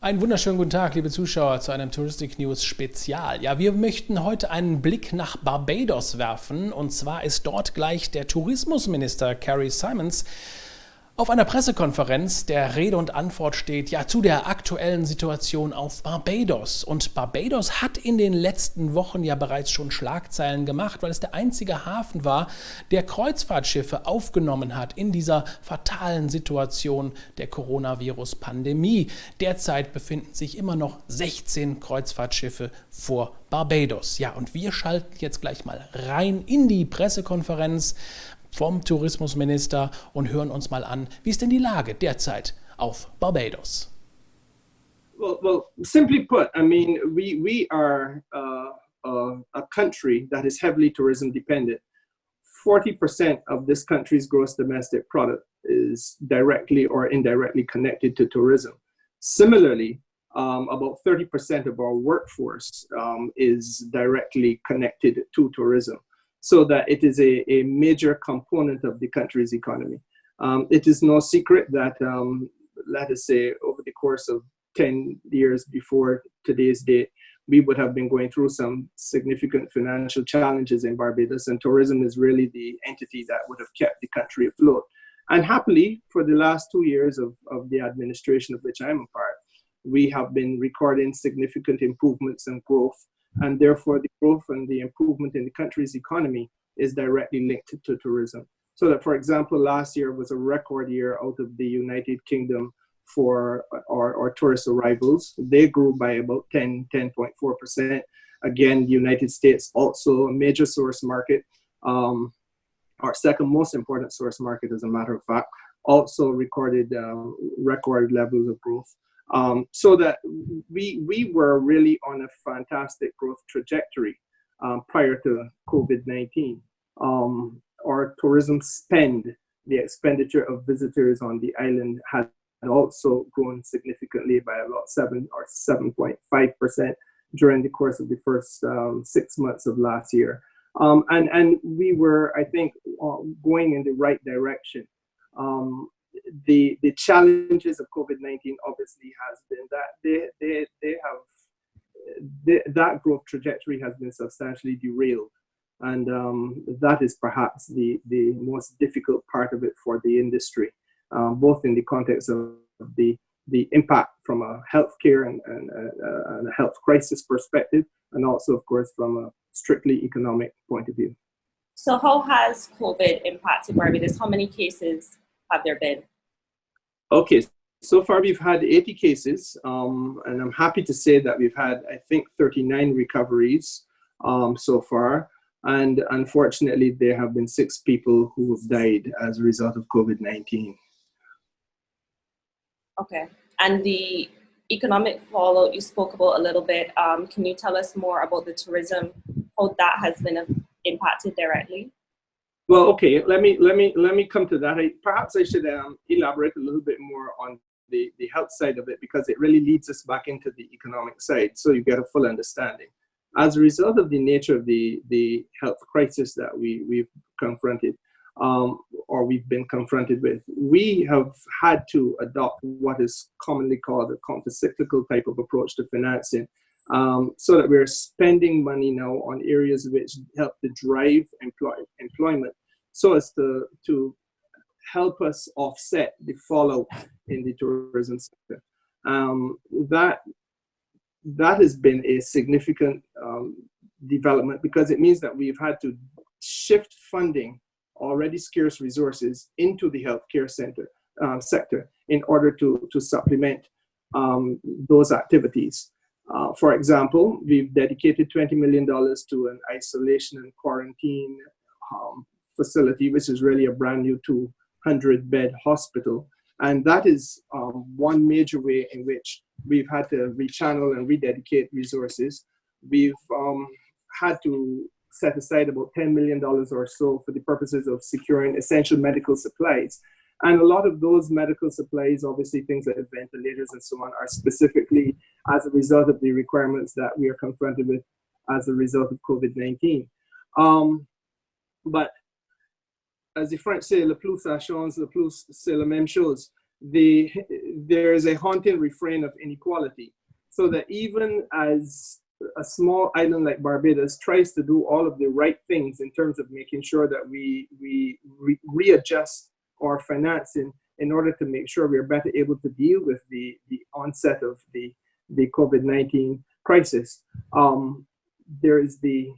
Einen wunderschönen guten Tag, liebe Zuschauer, zu einem Touristic News Spezial. Ja, wir möchten heute einen Blick nach Barbados werfen. Und zwar ist dort gleich der Tourismusminister Kerrie Symmonds auf einer Pressekonferenz, der Rede und Antwort steht, ja, zu der aktuellen Situation auf Barbados. Und Barbados hat in den letzten Wochen ja bereits schon Schlagzeilen gemacht, weil es der einzige Hafen war, der Kreuzfahrtschiffe aufgenommen hat in dieser fatalen Situation der Coronavirus-Pandemie. Derzeit befinden sich immer noch 16 Kreuzfahrtschiffe vor Barbados. Ja, und wir schalten jetzt gleich mal rein in die Pressekonferenz vom Tourismusminister und hören uns mal an, wie ist denn die Lage derzeit auf Barbados? Well, simply put, I mean, we are a country that is heavily tourism dependent. 40% of this country's gross domestic product is directly or indirectly connected to tourism. Similarly, about 30% of our workforce is directly connected to tourism, so that it is a major component of the country's economy. It is no secret that, let us say, over the course of 10 years before today's date, we would have been going through some significant financial challenges in Barbados, and tourism is really the entity that would have kept the country afloat. And happily, for the last 2 years of the administration of which I'm a part, we have been recording significant improvements and growth. And therefore, the growth and the improvement in the country's economy is directly linked to tourism. So that, for example, last year was a record year out of the United Kingdom for our tourist arrivals. They grew by about 10.4%. Again, the United States, also a major source market, our second most important source market, as a matter of fact, also recorded record levels of growth. So that we were really on a fantastic growth trajectory prior to COVID-19. Our tourism spend, the expenditure of visitors on the island, had also grown significantly by about 7.5% during the course of the first 6 months of last year. And we were, I think, going in the right direction. The challenges of COVID-19 obviously has been that that growth trajectory has been substantially derailed, and that is perhaps the most difficult part of it for the industry, both in the context of the impact from a healthcare and a health crisis perspective, and also, of course, from a strictly economic point of view. So how has COVID impacted Barbados? How many cases have there been? Okay, so far we've had 80 cases, and I'm happy to say that we've had, I think, 39 recoveries so far. And unfortunately, there have been 6 people who have died as a result of COVID-19. Okay, and the economic fallout you spoke about a little bit. Can you tell us more about the tourism, how that has been impacted directly? Well, okay, let me come to that. Perhaps I should elaborate a little bit more on the health side of it, because it really leads us back into the economic side, so you get a full understanding. As a result of the nature of the health crisis that we've confronted, or we've been confronted with, we have had to adopt what is commonly called a countercyclical type of approach to financing. So that we're spending money now on areas which help to drive employment, so as to help us offset the fallout in the tourism sector. That has been a significant development, because it means that we've had to shift funding, already scarce resources, into the healthcare sector in order to supplement those activities. For example, we've dedicated $20 million to an isolation and quarantine facility, which is really a brand new 200-bed hospital. And that is one major way in which we've had to rechannel and rededicate resources. We've had to set aside about $10 million or so for the purposes of securing essential medical supplies. And a lot of those medical supplies, obviously things like ventilators and so on, are specifically as a result of the requirements that we are confronted with as a result of COVID-19. But as the French say, le plus ça change, le plus c'est la même chose. there is a haunting refrain of inequality, so that even as a small island like Barbados tries to do all of the right things in terms of making sure that we readjust our financing in order to make sure we are better able to deal with the onset of the COVID-19 crisis, there is the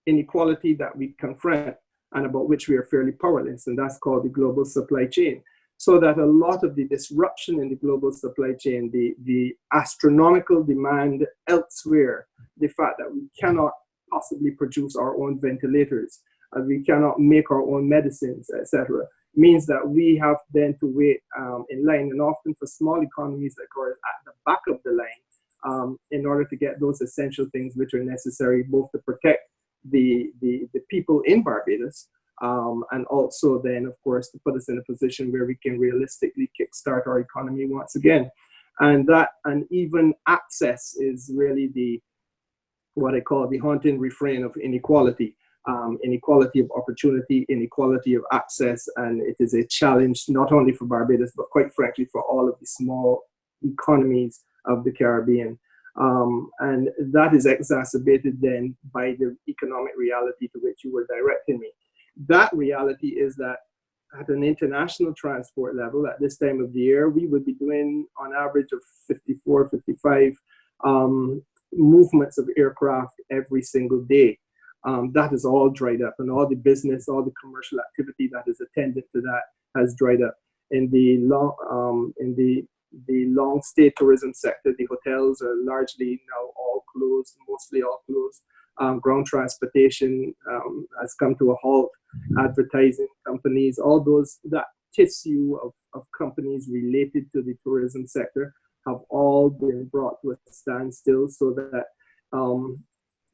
inequality that we confront and about which we are fairly powerless, and that's called the global supply chain. So that a lot of the disruption in the global supply chain, the astronomical demand elsewhere, the fact that we cannot possibly produce our own ventilators, and we cannot make our own medicines, etc., means that we have then to wait in line, and often for small economies that are at the back of the line, in order to get those essential things which are necessary both to protect the people in Barbados, and also then, of course, to put us in a position where we can realistically kickstart our economy once again. And that uneven access is really what I call the haunting refrain of inequality. Inequality of opportunity, inequality of access, and it is a challenge not only for Barbados, but quite frankly for all of the small economies of the Caribbean. And that is exacerbated then by the economic reality to which you were directing me. That reality is that at an international transport level, at this time of the year, we would be doing on average of 54, 55 movements of aircraft every single day. That is all dried up, and all the business, all the commercial activity that is attendant to that has dried up. In the long stay tourism sector, the hotels are largely now all closed, mostly all closed. Ground transportation has come to a halt. Advertising companies, all that tissue of companies related to the tourism sector have all been brought to a standstill, so that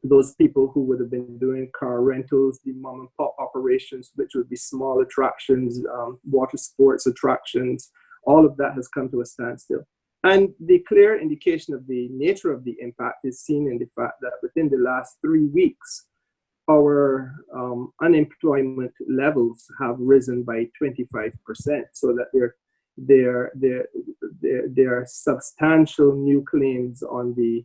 those people who would have been doing car rentals, the mom and pop operations, which would be small attractions, water sports attractions, all of that has come to a standstill. And the clear indication of the nature of the impact is seen in the fact that within the last 3 weeks, our unemployment levels have risen by 25%, so that there are substantial new claims on the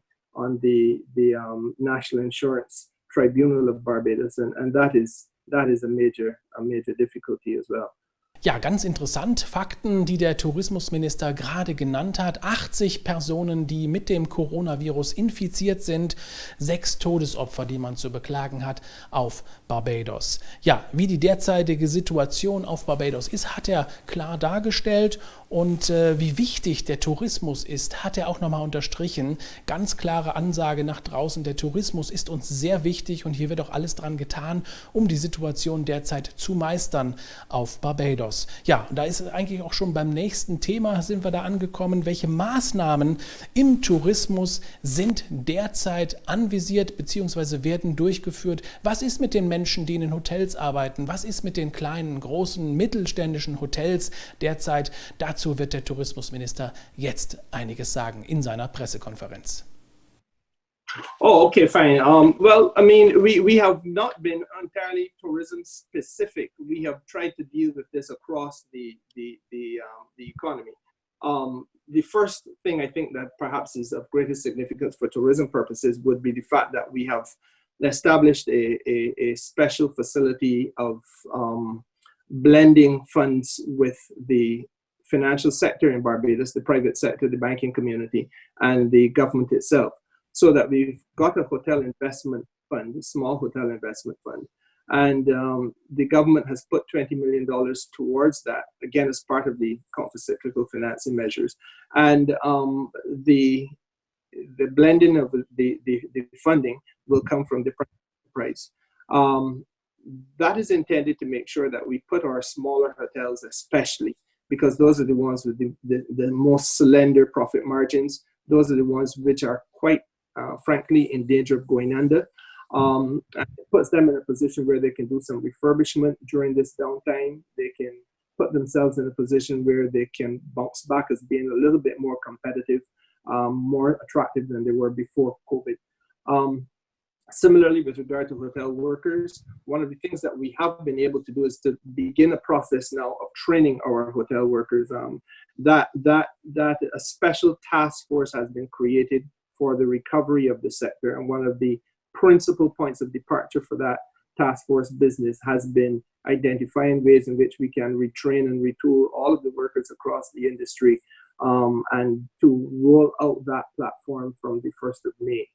National Insurance Tribunal of Barbados, and that is a major difficulty as well. Ja, ganz interessant. Fakten, die der Tourismusminister gerade genannt hat. 80 Personen, die mit dem Coronavirus infiziert sind. 6 Todesopfer, die man zu beklagen hat auf Barbados. Ja, wie die derzeitige Situation auf Barbados ist, hat er klar dargestellt. Und wie wichtig der Tourismus ist, hat er auch nochmal unterstrichen. Ganz klare Ansage nach draußen, der Tourismus ist uns sehr wichtig und hier wird auch alles dran getan, um die Situation derzeit zu meistern auf Barbados. Ja, und da ist eigentlich auch schon beim nächsten Thema sind wir da angekommen. Welche Maßnahmen im Tourismus sind derzeit anvisiert bzw. werden durchgeführt? Was ist mit den Menschen, die in den Hotels arbeiten? Was ist mit den kleinen, großen, mittelständischen Hotels derzeit? Dazu wird der Tourismusminister jetzt einiges sagen in seiner Pressekonferenz. Oh, okay, fine. Well, I mean, we have not been entirely tourism specific. We have tried to deal with this across the economy. The first thing I think that perhaps is of greatest significance for tourism purposes would be the fact that we have established a special facility of blending funds with the financial sector in Barbados, the private sector, the banking community, and the government itself. So that we've got a hotel investment fund, a small hotel investment fund. And the government has put $20 million towards that, again, as part of the countercyclical financing measures. And the blending of the funding will come from the price. That is intended to make sure that we put our smaller hotels, especially, because those are the ones with the most slender profit margins. Those are the ones which are quite frankly in danger of going under. And it puts them in a position where they can do some refurbishment during this downtime. They can put themselves in a position where they can bounce back as being a little bit more competitive, more attractive than they were before COVID. Similarly, with regard to hotel workers, one of the things that we have been able to do is to begin a process now of training our hotel workers. That a special task force has been created for the recovery of the sector, and one of the principal points of departure for that task force business has been identifying ways in which we can retrain and retool all of the workers across the industry, and to roll out that platform from the 1st of May.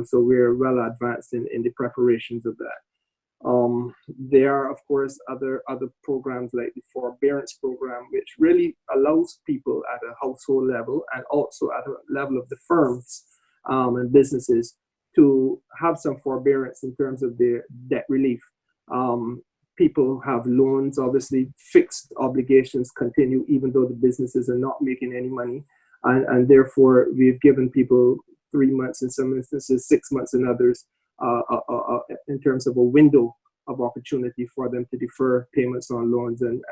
So we're well advanced in the preparations of that. There are, of course, other programs like the forbearance program, which really allows people at a household level and also at a level of the firms and businesses to have some forbearance in terms of their debt relief. People have loans, obviously fixed obligations continue even though the businesses are not making any money. And therefore, we've given people 3 months in some instances, 6 months in others, in terms of a window of opportunity for them to defer payments on loans and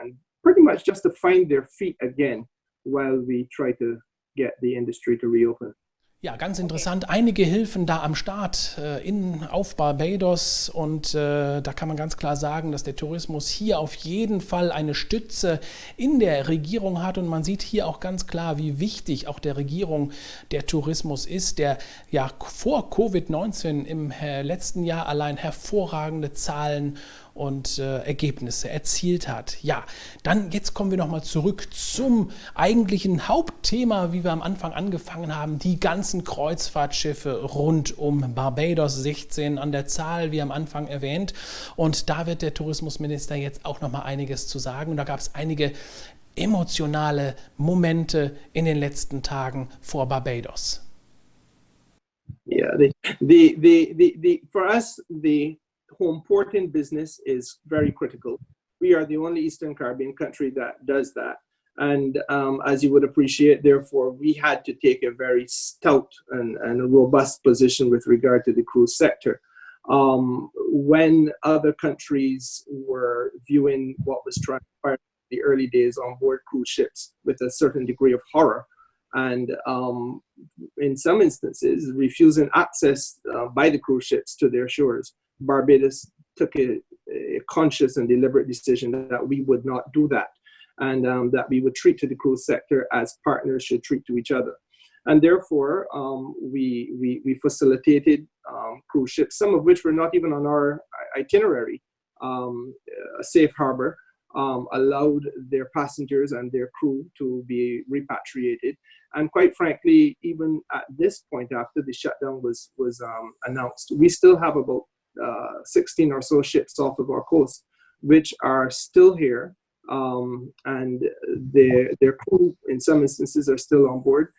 pretty much just to find their feet again while we try to get the industry to reopen. Ja, ganz interessant. Einige Hilfen da am Start auf Barbados und da kann man ganz klar sagen, dass der Tourismus hier auf jeden Fall eine Stütze in der Regierung hat und man sieht hier auch ganz klar, wie wichtig auch der Regierung der Tourismus ist, der ja vor Covid-19 im letzten Jahr allein hervorragende Zahlen und Ergebnisse erzielt hat. Ja, dann jetzt kommen wir nochmal zurück zum eigentlichen Hauptthema, wie wir am Anfang angefangen haben, die ganzen Kreuzfahrtschiffe rund um Barbados, 16 an der Zahl, wie am Anfang erwähnt. Und da wird der Tourismusminister jetzt auch nochmal einiges zu sagen. Und da gab es einige emotionale Momente in den letzten Tagen vor Barbados. Yeah, for us, the home port in business is very critical. We are the only Eastern Caribbean country that does that. And as you would appreciate, therefore, we had to take a very stout and a robust position with regard to the cruise sector. When other countries were viewing what was transpiring in the early days on board cruise ships with a certain degree of horror, and in some instances, refusing access by the cruise ships to their shores, Barbados took a conscious and deliberate decision that we would not do that, and that we would treat to the cruise sector as partners should treat to each other. And therefore, we facilitated cruise ships, some of which were not even on our itinerary, a safe harbor, allowed their passengers and their crew to be repatriated. And quite frankly, even at this point, after the shutdown was announced, we still have about 16 or so ships off of our coast, which are still here, and their crew, in some instances, are still on board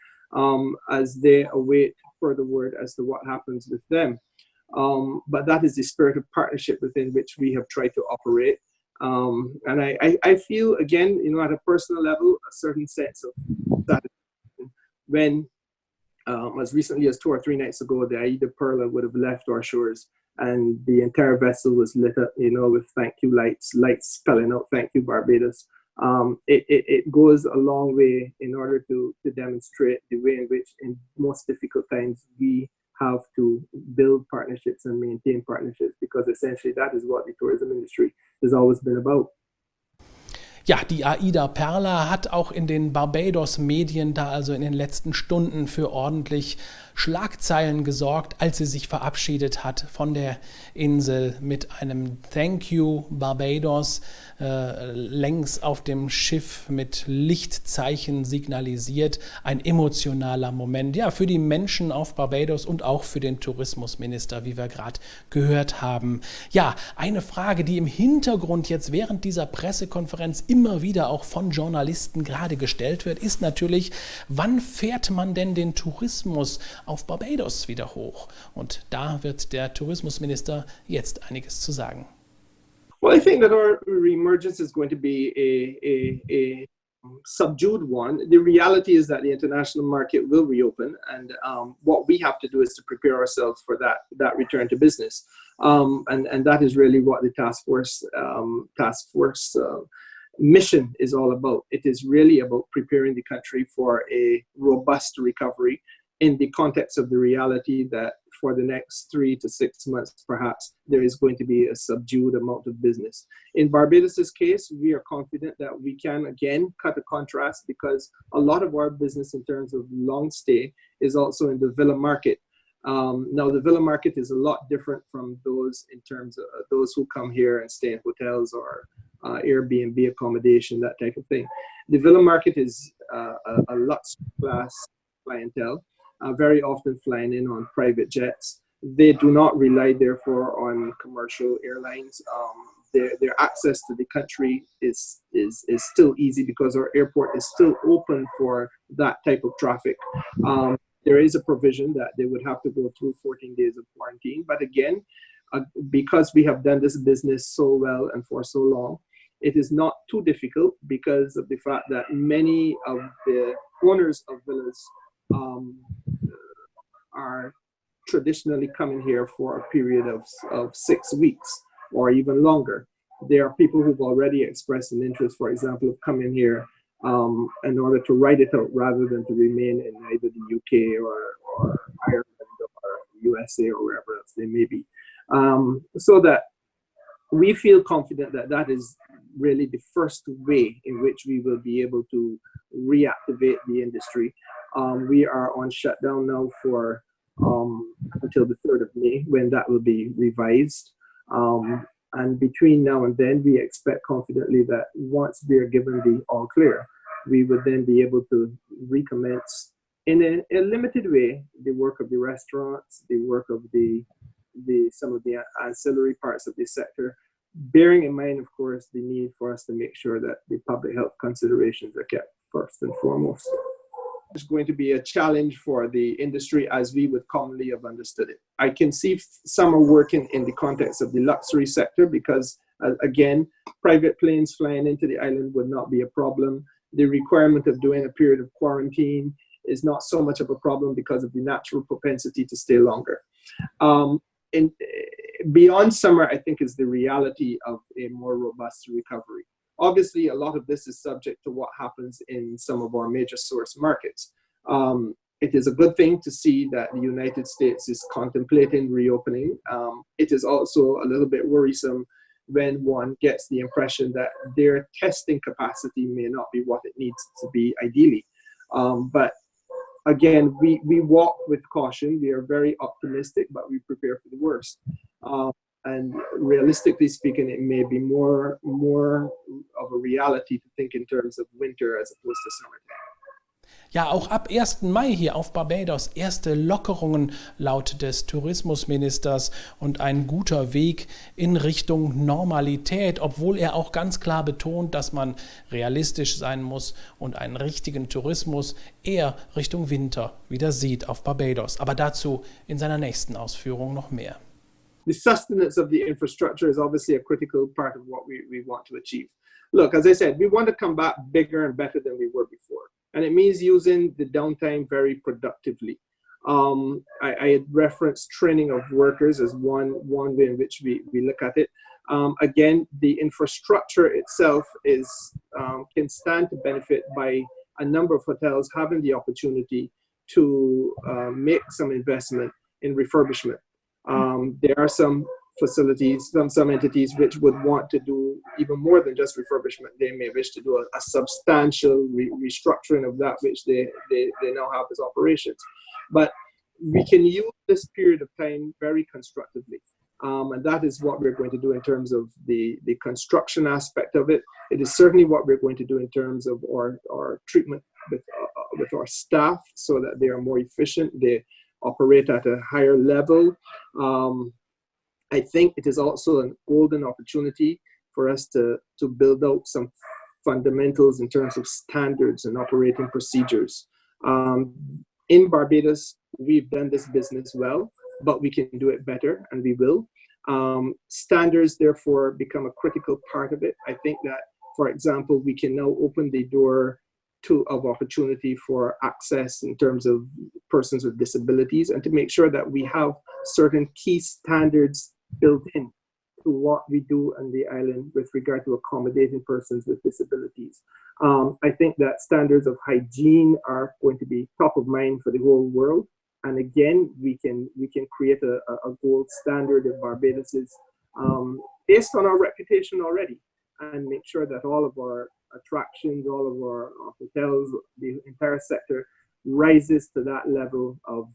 as they await further word as to what happens with them. But that is the spirit of partnership within which we have tried to operate. And I feel, again, at a personal level, a certain sense of satisfaction when, as recently as 2 or 3 nights ago, the Aida Perla would have left our shores and the entire vessel was lit up, with thank you lights spelling out "Thank you, Barbados." It goes a long way in order to demonstrate the way in which, in most difficult times, we have to build partnerships and maintain partnerships, because essentially that is what the tourism industry has always been about. Ja, die Aida Perla hat auch in den Barbados-Medien da also in den letzten Stunden für ordentlich Schlagzeilen gesorgt, als sie sich verabschiedet hat von der Insel mit einem Thank you Barbados, längs auf dem Schiff mit Lichtzeichen signalisiert. Ein emotionaler Moment, ja, für die Menschen auf Barbados und auch für den Tourismusminister, wie wir gerade gehört haben. Ja, eine Frage, die im Hintergrund jetzt während dieser Pressekonferenz immer wieder auch von Journalisten gerade gestellt wird, ist natürlich, wann fährt man denn den Tourismus auf Barbados wieder hoch? Und da wird der Tourismusminister jetzt einiges zu sagen. Well, I think that our reemergence is going to be a subdued one. The reality is that the international market will reopen, and what we have to do is to prepare ourselves for that return to business. And that is really what the task force mission is all about. It is really about preparing the country for a robust recovery in the context of the reality that for the next 3 to 6 months, perhaps, there is going to be a subdued amount of business. In Barbados's case, we are confident that we can, again, cut a contrast because a lot of our business in terms of long stay is also in the villa market. Now, the villa market is a lot different from those in terms of those who come here and stay in hotels or Airbnb accommodation, that type of thing. The villa market is a luxury class clientele, very often flying in on private jets. They do not rely, therefore, on commercial airlines. Their access to the country is still easy because our airport is still open for that type of traffic. There is a provision that they would have to go through 14 days of quarantine. But again, because we have done this business so well and for so long, it is not too difficult because of the fact that many of the owners of villas are traditionally coming here for a period of 6 weeks or even longer. There are people who've already expressed an interest, for example, of coming here in order to write it out rather than to remain in either the UK or Ireland or USA or wherever else they may be. So that we feel confident that that is really the first way in which we will be able to reactivate the industry. We are on shutdown now for until the 3rd of May, when that will be revised. And between now and then, we expect confidently that once we are given the all clear, we would then be able to recommence in a limited way the work of the restaurants, the work of some of the ancillary parts of the sector, bearing in mind, of course, the need for us to make sure that the public health considerations are kept first and foremost. It's going to be a challenge for the industry as we would commonly have understood it. I can see some are working in the context of the luxury sector because, again, private planes flying into the island would not be a problem. The requirement of doing a period of quarantine is not so much of a problem because of the natural propensity to stay longer. Beyond summer, I think, is the reality of a more robust recovery. Obviously, a lot of this is subject to what happens in some of our major source markets. It is a good thing to see that the United States is contemplating reopening. It is also a little bit worrisome when one gets the impression that their testing capacity may not be what it needs to be ideally. But again, we walk with caution. We are very optimistic, but we prepare for the worst. And realistically speaking, it may be more of a reality to think in terms of winter as opposed to summertime. Ja, auch ab 1. Mai hier auf Barbados erste Lockerungen laut des Tourismusministers und ein guter Weg in Richtung Normalität, obwohl er auch ganz klar betont, dass man realistisch sein muss und einen richtigen Tourismus eher Richtung Winter wieder sieht auf Barbados. Aber dazu in seiner nächsten Ausführung noch mehr. The sustenance of the infrastructure is obviously a critical part of what we want to achieve. Look, as I said, we want to come back bigger and better than we were before. And it means using the downtime very productively. I had referenced training of workers as one way in which we look at it. Again, the infrastructure itself can stand to benefit by a number of hotels having the opportunity to make some investment in refurbishment. There are some facilities, some entities which would want to do even more than just refurbishment. They may wish to do a substantial restructuring of that which they now have as operations. But we can use this period of time very constructively. And that is what we're going to do in terms of the construction aspect of it. It is certainly what we're going to do in terms of our treatment with our staff so that they are more efficient. They operate at a higher level. I think it is also an golden opportunity for us to build out some fundamentals in terms of standards and operating procedures. In Barbados, we've done this business well, but we can do it better, and we will. Standards, therefore, become a critical part of it. I think that, for example, we can now open the door of opportunity for access in terms of persons with disabilities, and to make sure that we have certain key standards built in to what we do on the island with regard to accommodating persons with disabilities. I think that standards of hygiene are going to be top of mind for the whole world, And again, we can create a gold standard in Barbados based on our reputation already, and make sure that all of our attractions, all of our hotels, the entire sector rises to that level of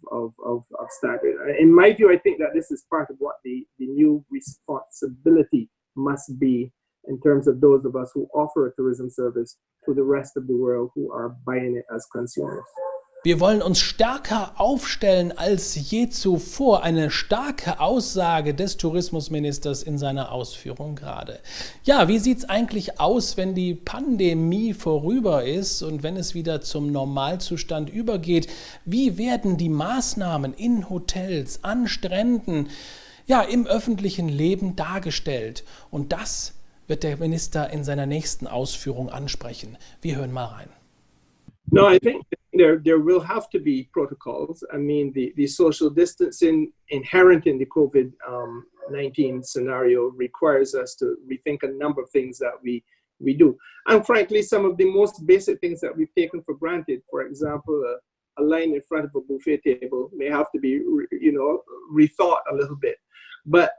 standard. In my view, I think that this is part of what the new responsibility must be in terms of those of us who offer a tourism service to the rest of the world who are buying it as consumers. Wir wollen uns stärker aufstellen als je zuvor. Eine starke Aussage des Tourismusministers in seiner Ausführung gerade. Ja, wie sieht es eigentlich aus, wenn die Pandemie vorüber ist und wenn es wieder zum Normalzustand übergeht? Wie werden die Maßnahmen in Hotels, an Stränden, ja, im öffentlichen Leben dargestellt? Und das wird der Minister in seiner nächsten Ausführung ansprechen. Wir hören mal rein. No, I think there will have to be protocols. I mean, the social distancing inherent in the COVID-19 scenario requires us to rethink a number of things that we do. And frankly, some of the most basic things that we've taken for granted, for example, a line in front of a buffet table may have to be, rethought a little bit. But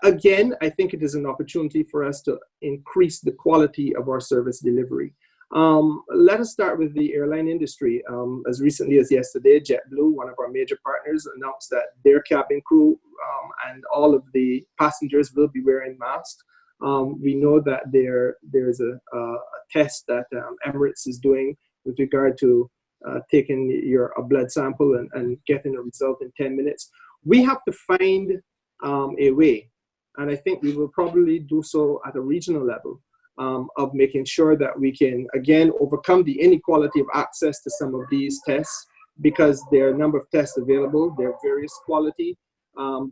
again, I think it is an opportunity for us to increase the quality of our service delivery. Let us start with the airline industry. As recently as yesterday, JetBlue, one of our major partners, announced that their cabin crew and all of the passengers will be wearing masks. We know that there is a test that Emirates is doing with regard to taking a blood sample and getting a result in 10 minutes. We have to find a way, and I think we will probably do so at a regional level, of making sure that we can, again, overcome the inequality of access to some of these tests, because there are a number of tests available, they're various quality,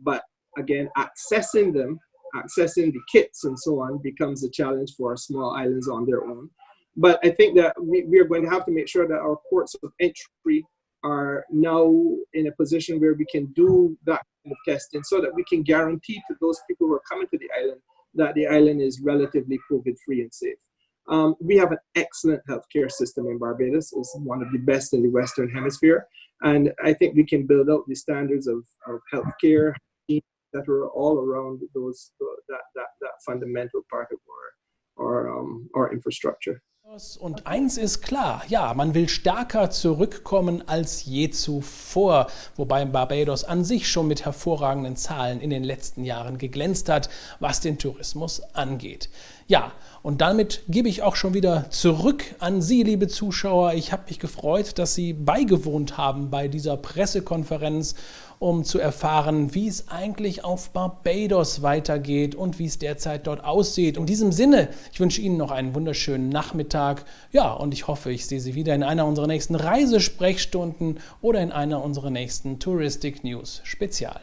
but again, accessing the kits and so on becomes a challenge for our small islands on their own. But I think that we are going to have to make sure that our ports of entry are now in a position where we can do that kind of testing, so that we can guarantee to those people who are coming to the island that the island is relatively COVID-free and safe. We have an excellent healthcare system in Barbados. It's one of the best in the Western Hemisphere. And I think we can build out the standards of healthcare that are all around that fundamental part of our infrastructure. Und eins ist klar, ja, man will stärker zurückkommen als je zuvor, wobei Barbados an sich schon mit hervorragenden Zahlen in den letzten Jahren geglänzt hat, was den Tourismus angeht. Ja, und damit gebe ich auch schon wieder zurück an Sie, liebe Zuschauer. Ich habe mich gefreut, dass Sie beigewohnt haben bei dieser Pressekonferenz, um zu erfahren, wie es eigentlich auf Barbados weitergeht und wie es derzeit dort aussieht. In diesem Sinne, ich wünsche Ihnen noch einen wunderschönen Nachmittag. Ja, und ich hoffe, ich sehe Sie wieder in einer unserer nächsten Reisesprechstunden oder in einer unserer nächsten Touristic News Spezial.